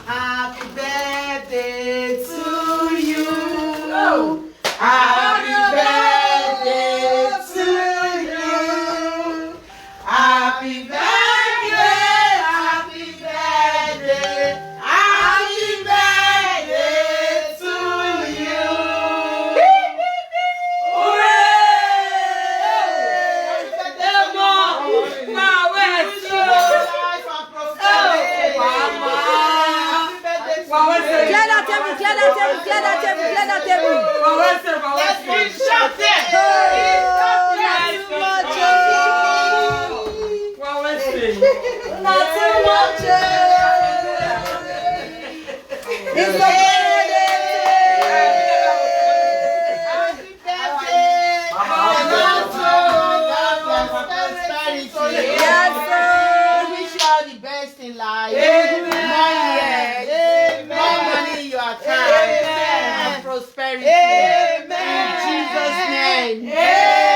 Happy birthday to you. Happy birthday to you. Happy birthday, happy birthday, happy birthday to you. Prosperity. Amen. In Jesus' name. Amen.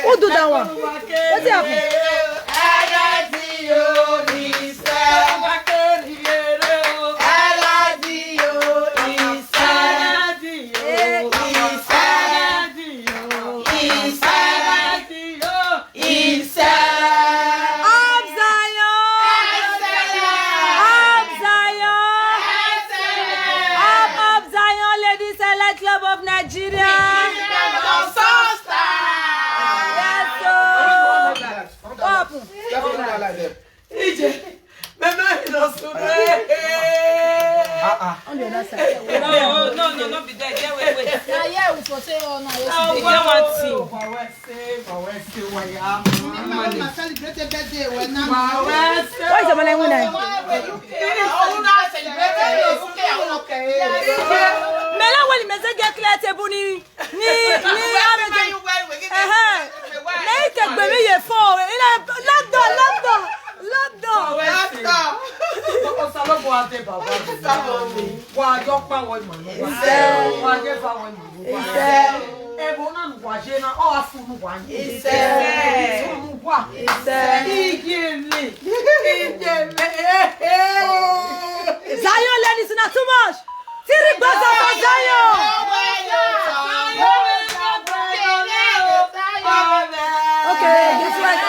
Who do that one? What's happening? On the other side. No, be there. Yeah, wait. Now, yeah, we for say, oh, no, yes, Oh, we don't want to. Why is the man winning? Mela wali message clear table ni Make a baby ye for lockdown. Zion, ladies, not too much. Tiri baza for Zion. Okay, this right.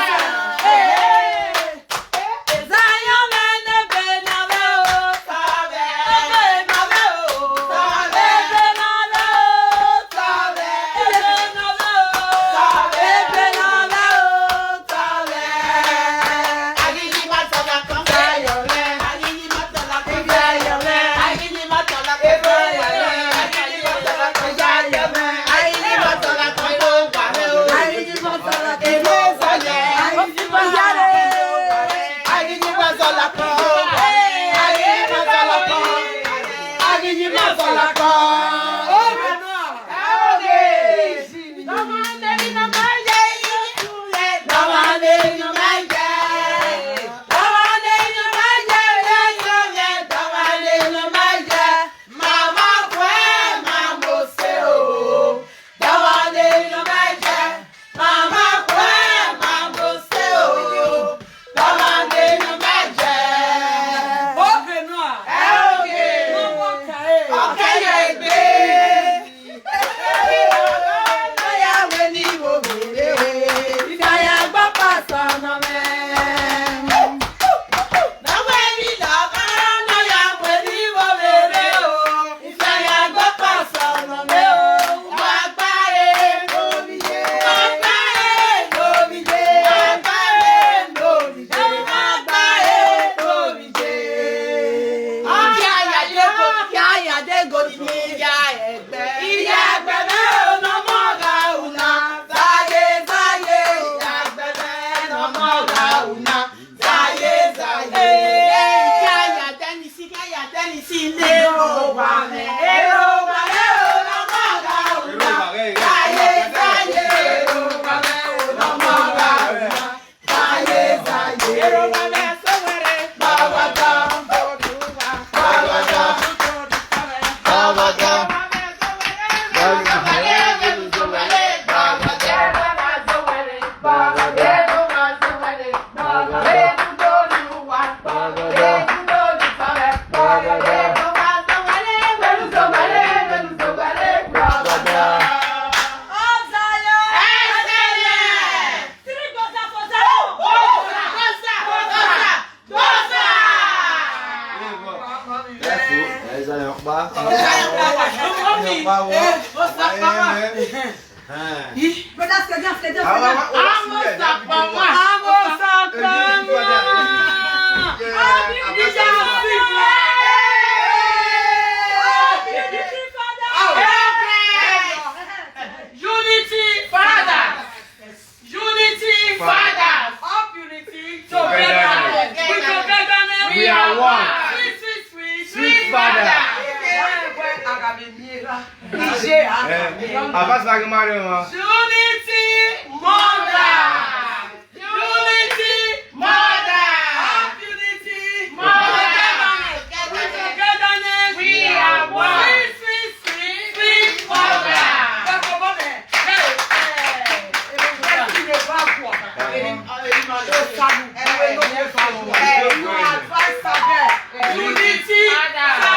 We are one. Sweet Father. Unity Mother. Unity Mother. Unity Mother. Togetherness. We are one. Sweet Father. Unity Father.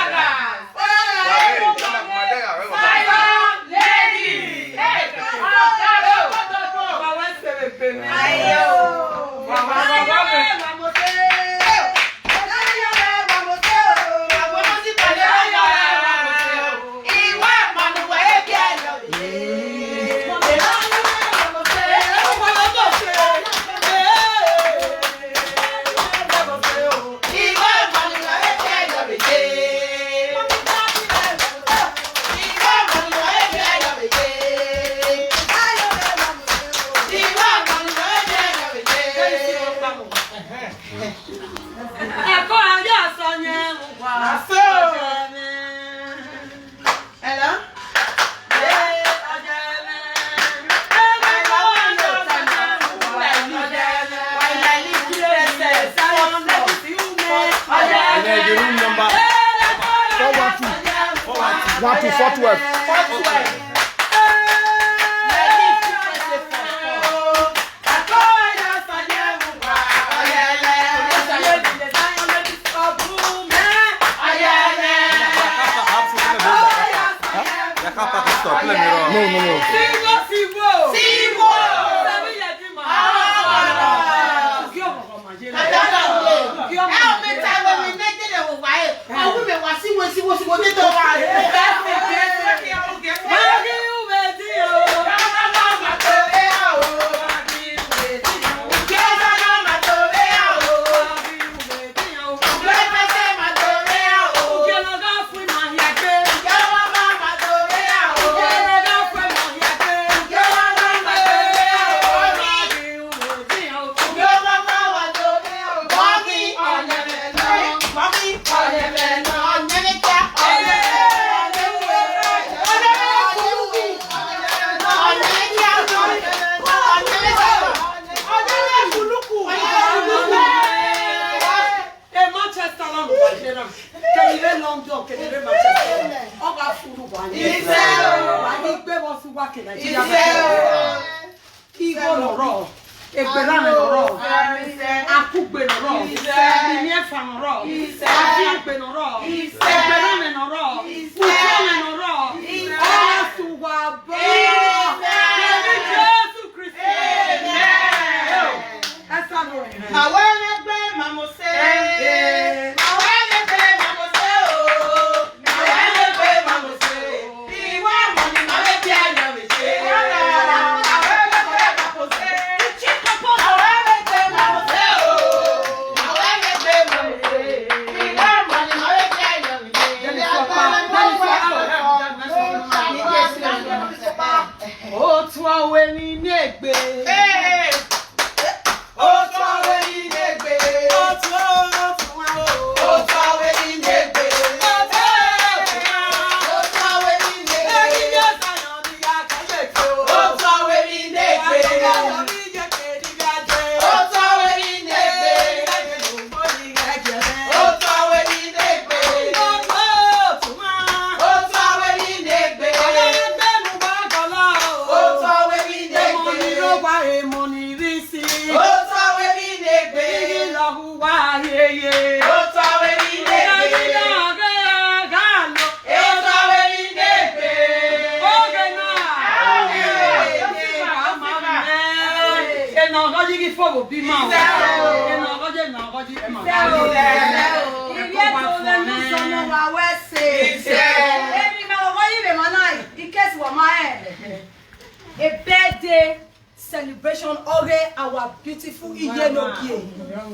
A birthday celebration our beautiful Iyenogie.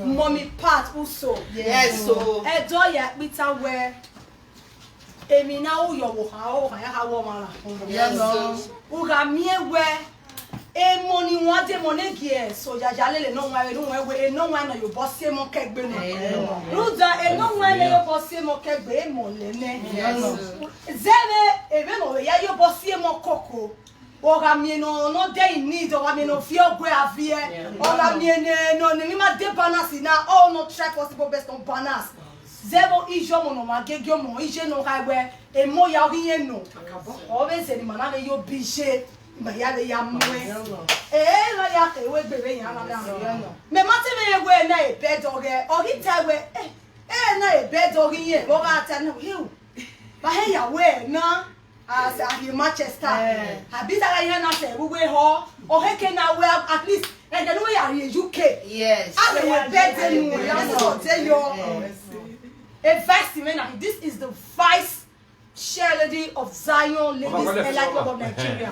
Mommy Pat also. Yes, so. Edo ya bita we. Emi na wo yo wo ha wo mara. Yes, so. Uga mie we. E money one day money gie so jajalele no wa we no wa na yo bosie mo kegbe no. Ruda e no wa na yo bosie mo kegbe e mo le ne. Zeme e be no ya yo bosie mo koko. Oga mi no dey in need oga mi no feel gwe avie oga mi no ni ma de banas na all no try possible best on banas zero ijo mo no ma gegio mo ije no ka we e mo ya ogi no o be se ni mana me yo bije ma ya le ya mwe e la ya ke we gbere yan na me ma te me we na e bed oge ogi ta we na e bed ogi yen oga ta na you ba he ya we na as in Manchester. Habita la yana se we ho o heke na we at least and then we are in UK. Yes. As we better you tell you investment. This is the vice chair lady of Zion Ladies Elite Club of Nigeria.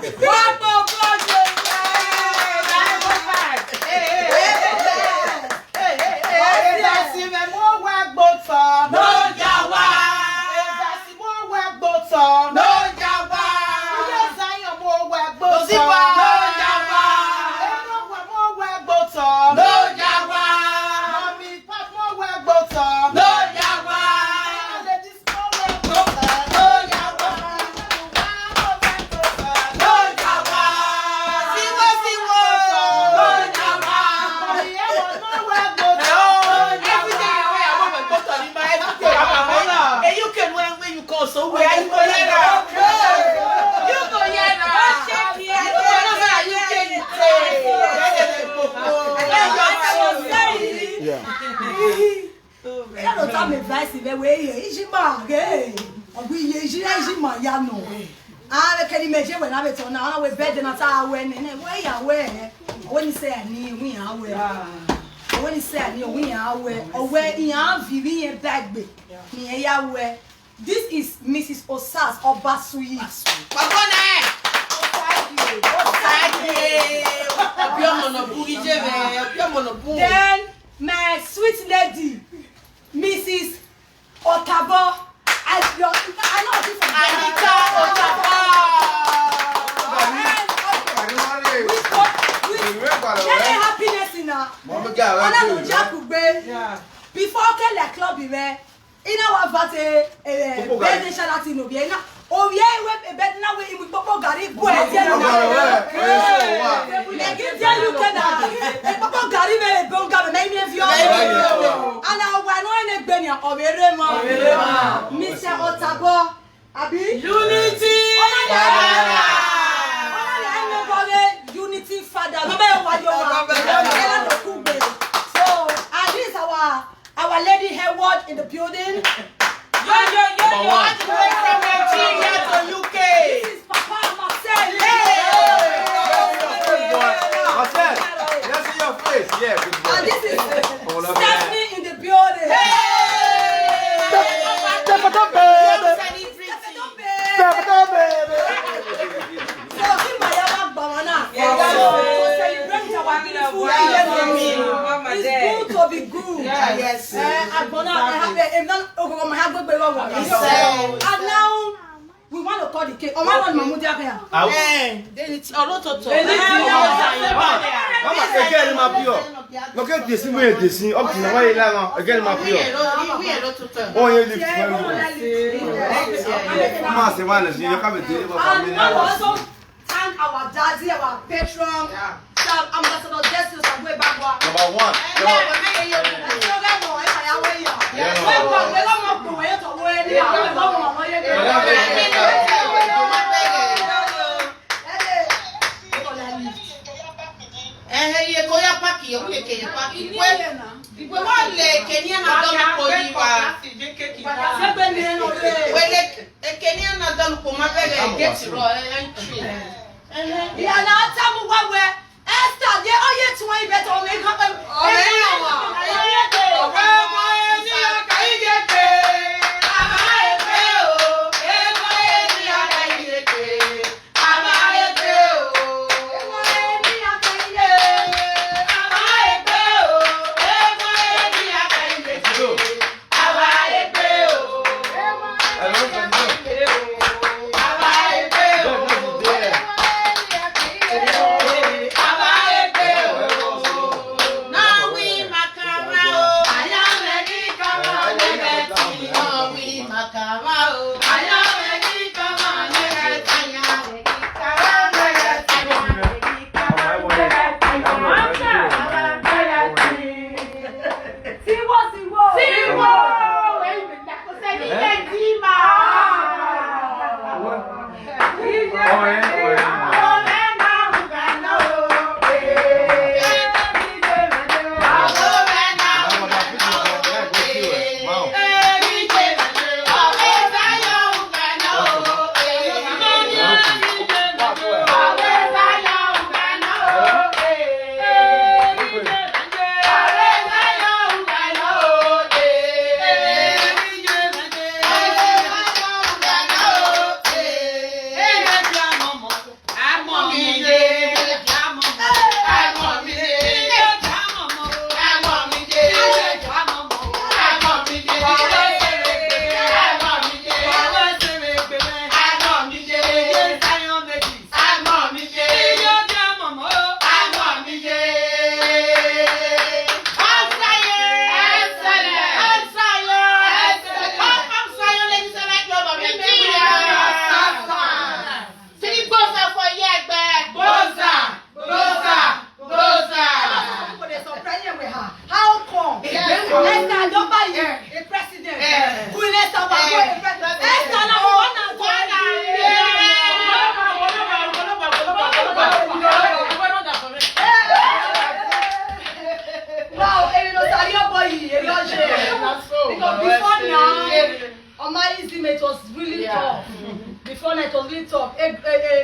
So where you go here now? You go here now. I don't have advice in the way is ya no. I can imagine when I was on our bed and I went and when you say I need we are where. When you say I need we are where in our vivi and back be near Yahweh. This is Mrs. Osas Obasui. Then my sweet lady, Mrs. Otabo. I know this Anita Otabo. Happiness in her. Before the club, in our birthday, birthday charity no be na. Oh yeah, we bed na we in Popo Gari boy. You can Popo Gari me go ga me me fi o. And I wa no ene gbe ni obere mo. Mr. Otabo, abi Unity. Unity father. No be wa yo wa. So, and this is our lady Hayward in the building. Yo, all the way from Nigeria to UK. This is Papa Marcel. Marcel, let's see your face. Yeah, good boy. And this is Stephanie in the building. So, in my banana. So, celebrate our beautiful It's good to be good. Yes. And now we want to cut the cake. Also thank our daddy, our patron, Ambassador Justice and way back. Number one. Kenya na dɔn ko di wa. Sebe ni eno le. Wele Kenya na dɔn ko ma bɛ le get ro entry. Ya na atamu wawe. Esther ye oye tuwa ibe to me kan.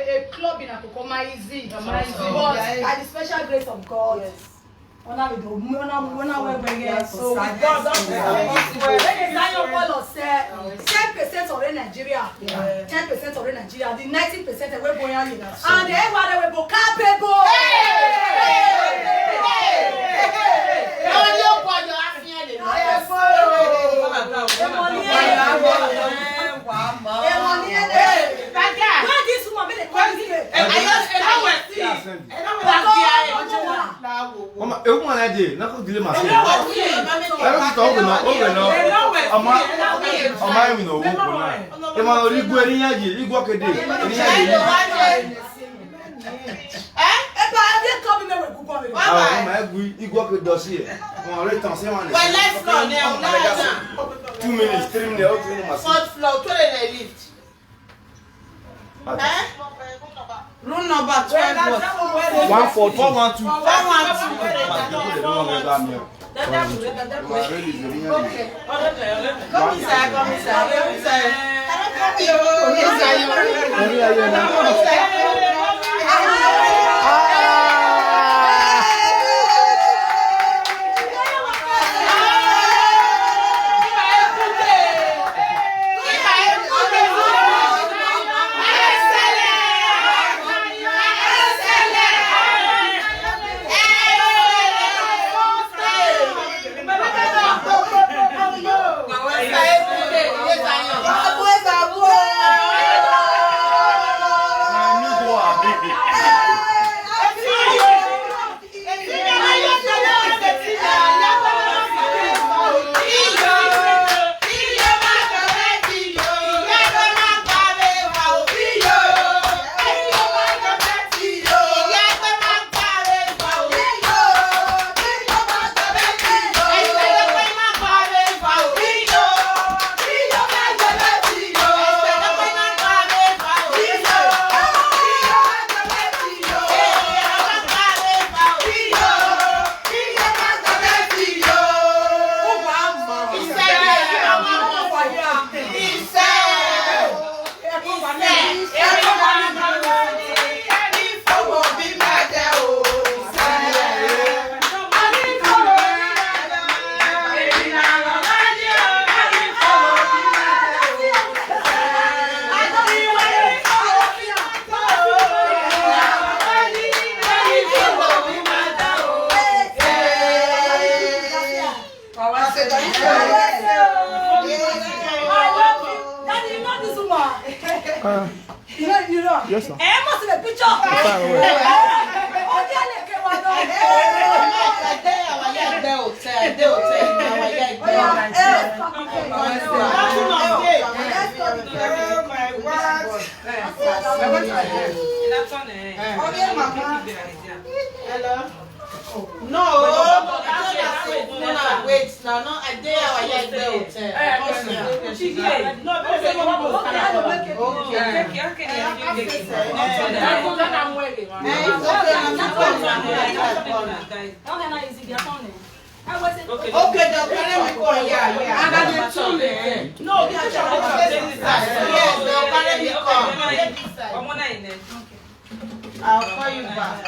A club in Akokoma easy. But by the special grace of God, so with God, Zion Paul said 10% of Nigeria, 10% of Nigeria, the 90% we're going on, and they were capable. Mama, eu vou lá de, não consigo mais. Eu estou ouvindo, ama eu não vou lá. Eu mando ligo ele aí, ligo aqui de, ele aí. Ah, mas eu igual que dossiê. Uma hora então se manda. Well, let's go now. 2 minutes, 3 minutes, eu tenho uma. Fourth floor, to the lift. Room number 12. 144, 112. 412. love you. Daddy, you know this woman. You know. Yes, sir. Emma, see the picture. Oh, Hello. No, wait, now, no, I dare our young girl. Okay, the parent will go, yeah. And I did too. No, yes, the parent will come. I'll call you back.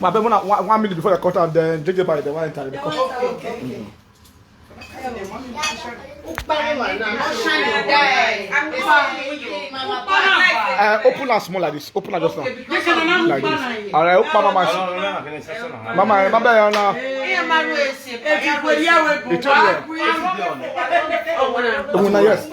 My baby, 1 minute before the cut and then JJ by the one time. okay. Open and small like this. Open and just now. Like this. Alright, open mama. Mama, yes.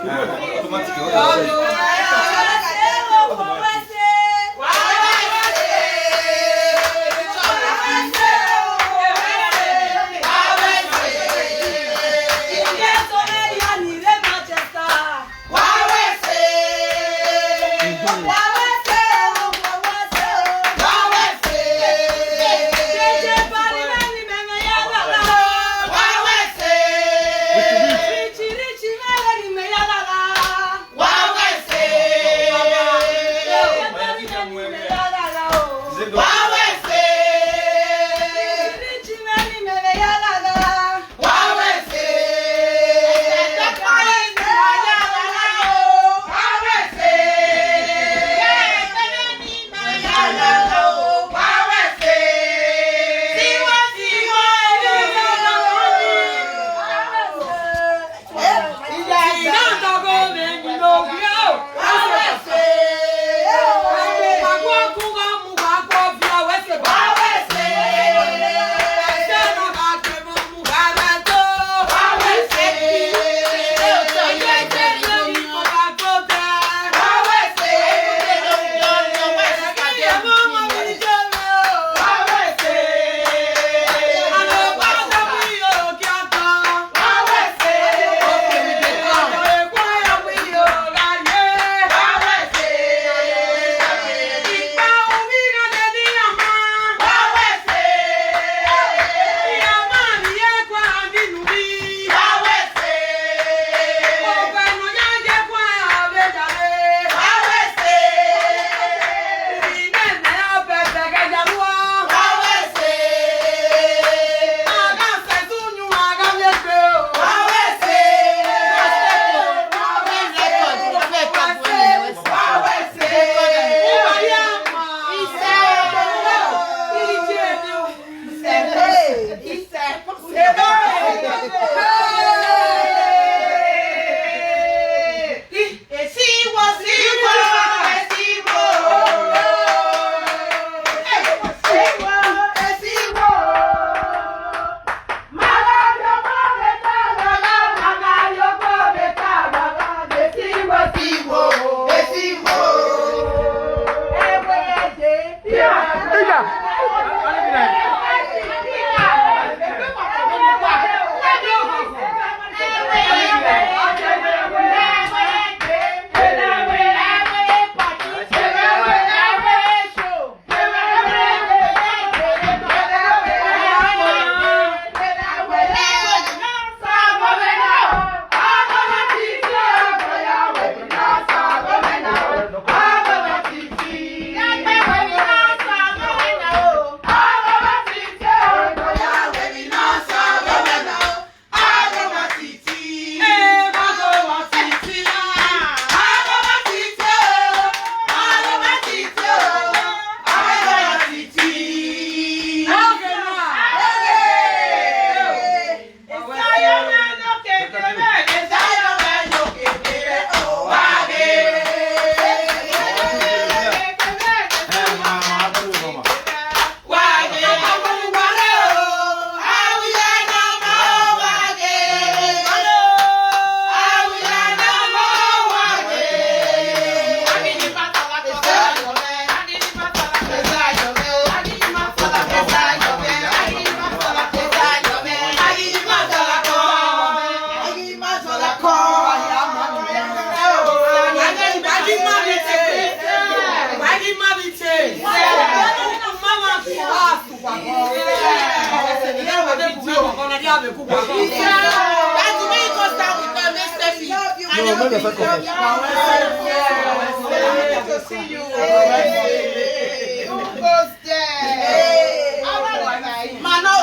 have a cook. That's the way you go start with them. They Steffi. No, make the second one. To see you. Who goes there? Mano.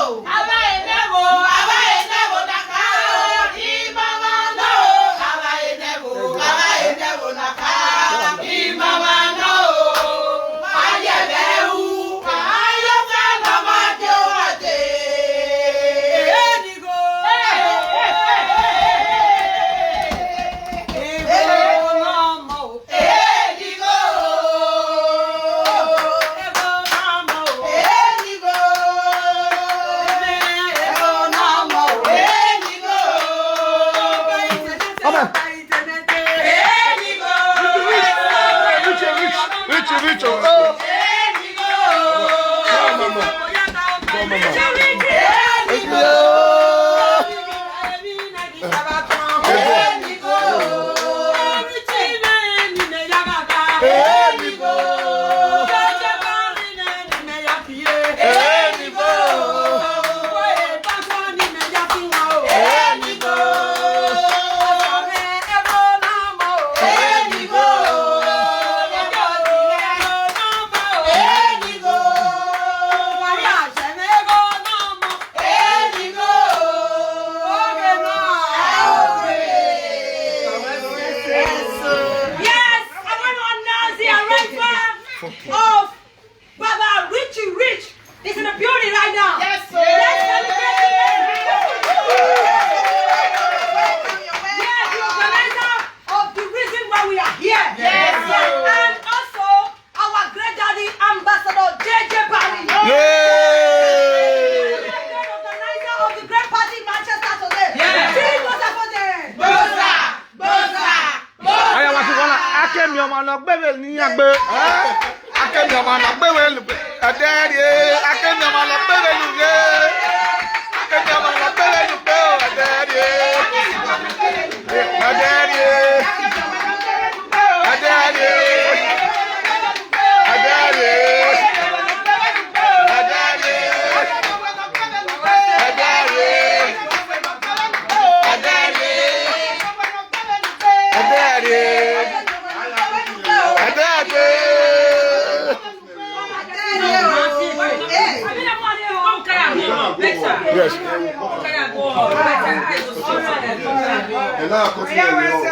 Yes.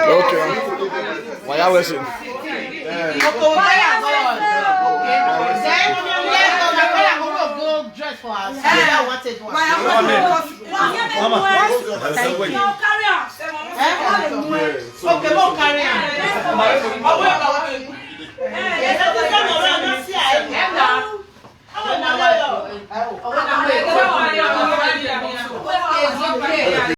Okay. Why are we listening? Okay, more carry on.